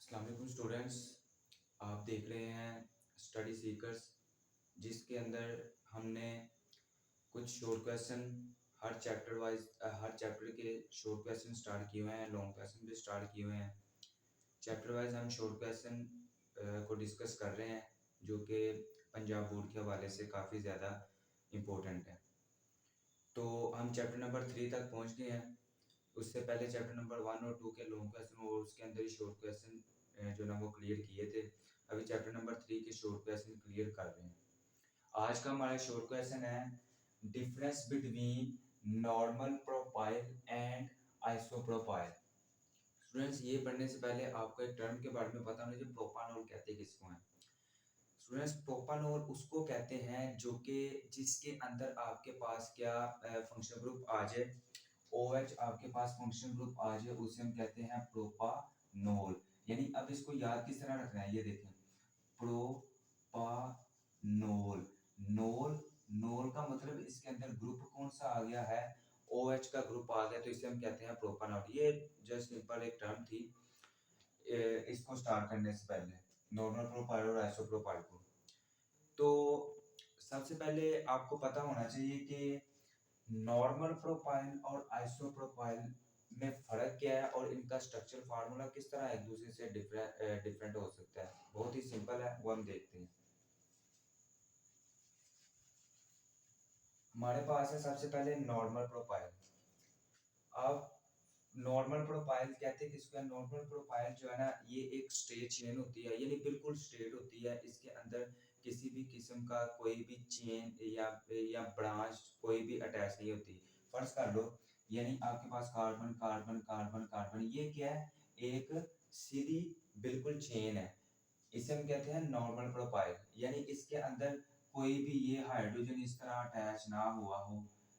अस्सलाम वालेकुम स्टूडेंट्स। आप देख रहे हैं स्टडी सीकर्स, जिसके अंदर हमने कुछ शॉर्ट क्वेश्चन हर चैप्टर के शॉर्ट क्वेश्चन स्टार्ट किए हुए हैं, लॉन्ग क्वेश्चन भी स्टार्ट किए हुए हैं। चैप्टर वाइज हम शॉर्ट क्वेश्चन को डिस्कस कर रहे हैं, जो कि पंजाब बोर्ड के हवाले से काफ़ी ज़्यादा इम्पोर्टेंट है। तो हम चैप्टर नंबर 3 तक पहुंच गए हैं। उससे पहले चैप्टर नंबर 1 और 2 के लॉन्ग क्वेश्चन और उसके अंदर ही शॉर्ट क्वेश्चन जो ना वो क्लियर किए थे। अभी चैप्टर नंबर 3 के शॉर्ट क्वेश्चन क्लियर कर रहे हैं। आज का हमारा शॉर्ट क्वेश्चन है difference between normal profile and isopropyl. Students, ये पढ़ने से पहले आपको एक टर्म के बारे में पता होना चाहिए, प्रोपानॉल कहते किसको हैं। स्टूडेंट्स, प्रोपानॉल उसको कहते हैं जो कि जिसके अंदर आपके पास क्या फंक्शनल ग्रुप आ जाए, OH आपके पास फंक्शनल ग्रुप आ जाए, उसे हम कहते हैं प्रोपानॉल। यानी अब इसको याद किस तरह रखना है, ये देखें, प्रोपानॉल। नॉल नॉल का मतलब इसके अंदर ग्रुप कौन सा आ गया है, OH का ग्रुप आ गया, तो इसे हम कहते हैं प्रोपानॉल। ये जस्ट सिंपल एक टर्म थी इसको स्टार्ट करने से पहले, नॉर्मल प्रोफाइल और आइसोप्रोफाइल को। तो सबसे पहले आपको पता होना चाहिए कि नॉर्मल प्रोफाइल और आइसोप्रोफाइल में फ़र्क क्या है और इनका स्ट्रक्चर फार्मूला किस तरह एक दूसरे से डिफरेंट हो सकता है। बहुत ही सिंपल है, वो हम देखते हैं। हमारे पास है सबसे पहले नॉर्मल प्रोफाइल। अब नॉर्मल प्रोफाइल कहते हैं किसको है, नॉर्मल प्रोफाइल जो है ना, ये एक स्ट्रेट चेन होती है, यानी बिल्कुल स्ट्रेट होती है। इसके अंदर किसी भी किस्म का कोई भी चेन या ब्रांच कोई भी अटैच नहीं होती। फर्ज कर लो, यानी आपके पास कार्बन कार्बन कार्बन कार्बन, ये क्या है, एक सीधी बिल्कुल चेन है। इसे हम कहते हैं नॉर्मल प्रोफाइल। यानी इसके अंदर कोई भी ये हाइड्रोजन इस तरह अटैच ना हुआ हो,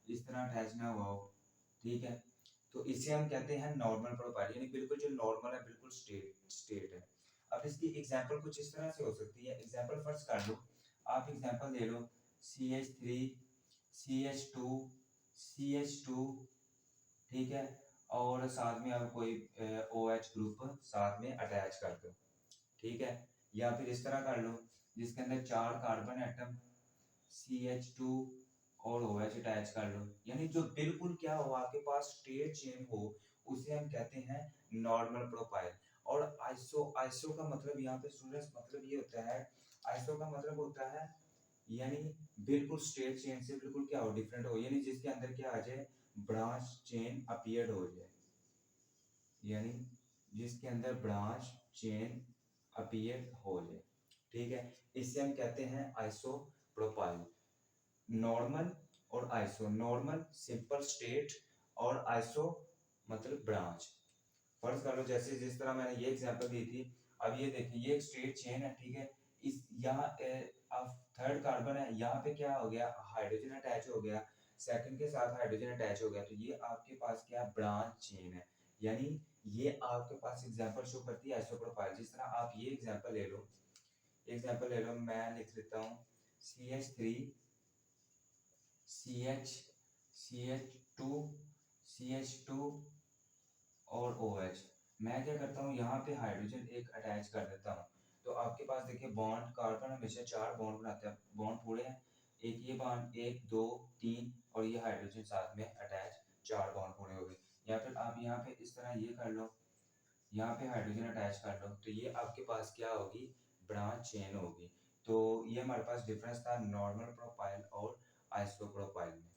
इस तरह अटैच ना हुआ हो, ठीक है। तो इसे हम कहते हैं नॉर्मल प्रोफाइल, यानी बिल्कुल जो नॉर्मल है, बिल्कुल स्ट्रेट है। अब इसकी एग्जांपल कुछ इस तरह से हो सकती है। एग्जांपल फर्स्ट कर लो, आप एग्जांपल ले लो CH3 CH2 CH2, ठीक है, और साथ में आप कोई OH ग्रुप साथ में अटैच कर दो, ठीक है। या फिर इस तरह कर लो जिसके अंदर 4 कार्बन एटम CH2 और OH अटैच कर लो, यानी जो बिल्कुल क्या हो, आपके पास स्ट्रेट चेन हो, उसे हम कहते हैं नॉर्मल प्रोफाइल। और आइसो आइसो का मतलब यहाँ पे स्टूडेंट्स मतलब ये होता है, आइसो का मतलब होता है यानी बिल्कुल स्ट्रेट चेन से बिल्कुल क्या हो, डिफरेंट हो, यानी जिसके अंदर क्या आ जाए, ब्रांच चेन अपीयर्ड हो जाए, यानी जिसके अंदर ब्रांच चेन अपीयर हो जाए, ठीक है। इससे हम कहते हैं आइसो प्रोफाइल। नॉर्मल और आइसो, नॉर्मल सिंपल स्ट्रेट और आइसो मतलब ब्रांच। फर्ज कर लो जैसे जिस तरह मैंने ये एग्जांपल दी थी। अब ये देखिए, ये एक स्ट्रेट चेन है, ठीक है। इस यहाँ अब थर्ड कार्बन है, यहाँ पे क्या हो गया, हाइड्रोजन अटैच हो गया, सेकंड के साथ हाइड्रोजन अटैच हो गया, तो ये आपके पास क्या, ब्रांच चेन है। यानी ये आपके पास एग्जांपल शो करती है आइसोप्रोफाइल। जिस तरह आप ये एग्जांपल ले लो, मैं लिख लेता हूँ CH3 CH CH2 CH2 और OH। मैं क्या करता हूँ, यहाँ पे हाइड्रोजन एक अटैच कर देता हूँ, तो आपके पास देखिए बॉन्ड, कार्बन हमेशा 4 बॉन्ड बनाते हैं, बॉन्ड पूरे हैं, एक ये बॉन्ड, 1 2 3, और ये हाइड्रोजन साथ में अटैच, 4 बॉन्ड पूरे हो गए। या फिर आप यहाँ पे इस तरह ये कर लो, यहाँ पे हाइड्रोजन अटैच कर लो, तो ये आपके पास क्या होगी, ब्रांच चेन होगी। तो ये हमारे पास डिफरेंस था नॉर्मल प्रोफाइल और आइसो प्रोफाइल में।